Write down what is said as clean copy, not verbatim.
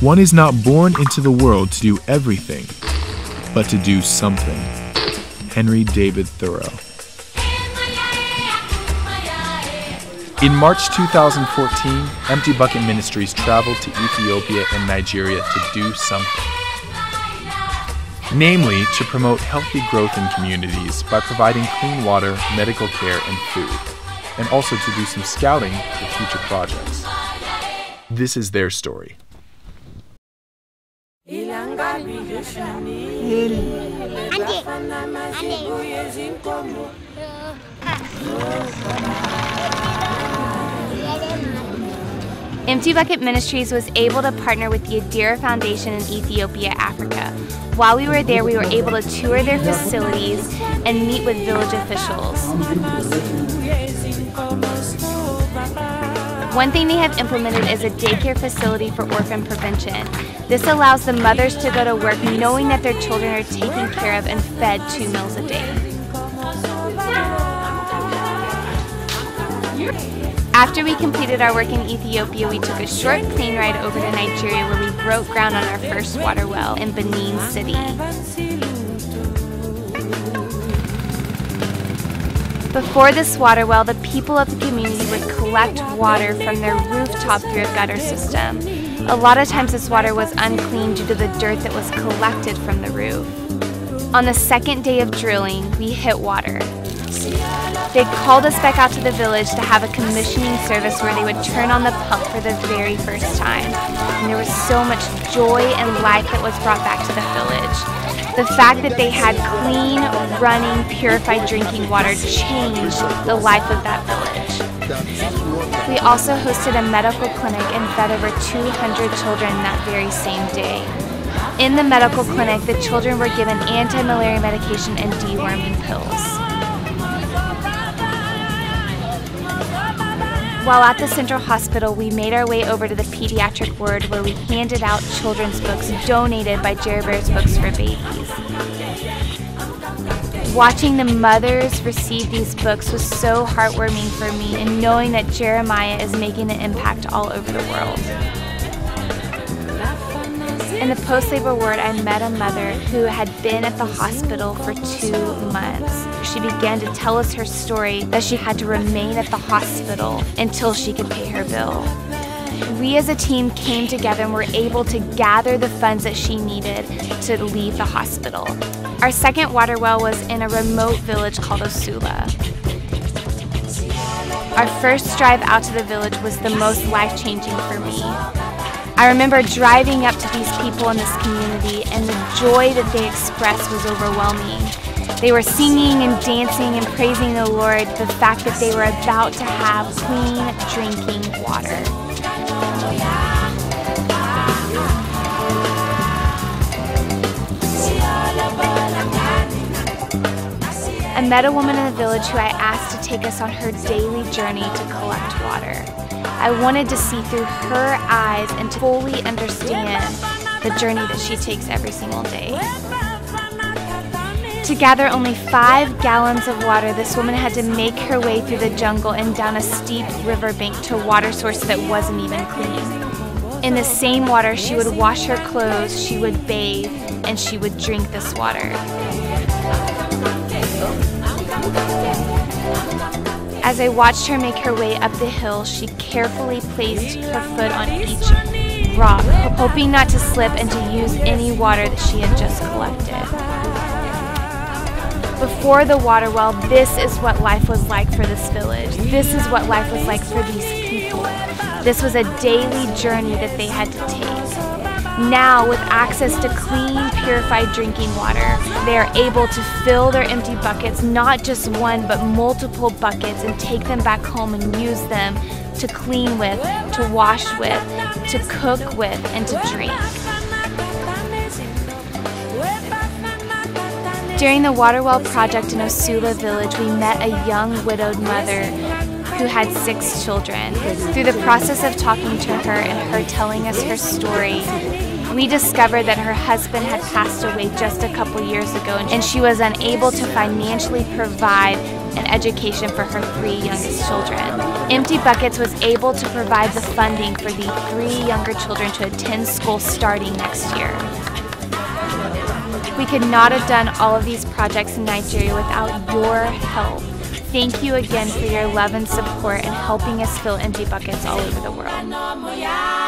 One is not born into the world to do everything, but to do something. Henry David Thoreau. In March 2014, Empty Bucket Ministries traveled to Ethiopia and Nigeria to do something. Namely, to promote healthy growth in communities by providing clean water, medical care, and food, and also to do some scouting for future projects. This is their story. Empty Bucket Ministries was able to partner with the Adira Foundation in Ethiopia, Africa. While we were there, we were able to tour their facilities and meet with village officials. One thing they have implemented is a daycare facility for orphan prevention. This allows the mothers to go to work knowing that their children are taken care of and fed 2 meals a day. After we completed our work in Ethiopia, we took a short plane ride over to Nigeria where we broke ground on our first water well in Benin City. Before this water well, the people of the community would collect water from their rooftop through a gutter system. A lot of times this water was unclean due to the dirt that was collected from the roof. On the second day of drilling, we hit water. They called us back out to the village to have a commissioning service where they would turn on the pump for the very first time. And there was so much joy and life that was brought back to the village. The fact that they had clean, running, purified drinking water changed the life of that village. We also hosted a medical clinic and fed over 200 children that very same day. In the medical clinic, the children were given anti-malaria medication and deworming pills. While at the Central Hospital, we made our way over to the pediatric ward where we handed out children's books donated by Jerry Bear's Books for Babies. Watching the mothers receive these books was so heartwarming for me, and knowing that Jeremiah is making an impact all over the world. In the post-labor ward, I met a mother who had been at the hospital for 2 months. She began to tell us her story that she had to remain at the hospital until she could pay her bill. We as a team came together and were able to gather the funds that she needed to leave the hospital. Our second water well was in a remote village called Osula. Our first drive out to the village was the most life-changing for me. I remember driving up to these people in this community, and the joy that they expressed was overwhelming. They were singing and dancing and praising the Lord, the fact that they were about to have clean drinking water. I met a woman in the village who I asked to take us on her daily journey to collect water. I wanted to see through her eyes and to fully understand the journey that she takes every single day. To gather only 5 gallons of water, this woman had to make her way through the jungle and down a steep riverbank to a water source that wasn't even clean. In the same water, she would wash her clothes, she would bathe, and she would drink this water. As I watched her make her way up the hill, she carefully placed her foot on each rock, hoping not to slip and to use any water that she had just collected. Before the water well, this is what life was like for this village. This is what life was like for these people. This was a daily journey that they had to take. Now, with access to clean, purified drinking water, they are able to fill their empty buckets, not just one, but multiple buckets, and take them back home and use them to clean with, to wash with, to cook with, and to drink. During the water well project in Osula village, we met a young widowed mother who had 6 children. Through the process of talking to her and her telling us her story, we discovered that her husband had passed away just a couple years ago, and she was unable to financially provide and education for her 3 youngest children. Empty Buckets was able to provide the funding for the 3 younger children to attend school starting next year. We could not have done all of these projects in Nigeria without your help. Thank you again for your love and support and helping us fill empty buckets all over the world.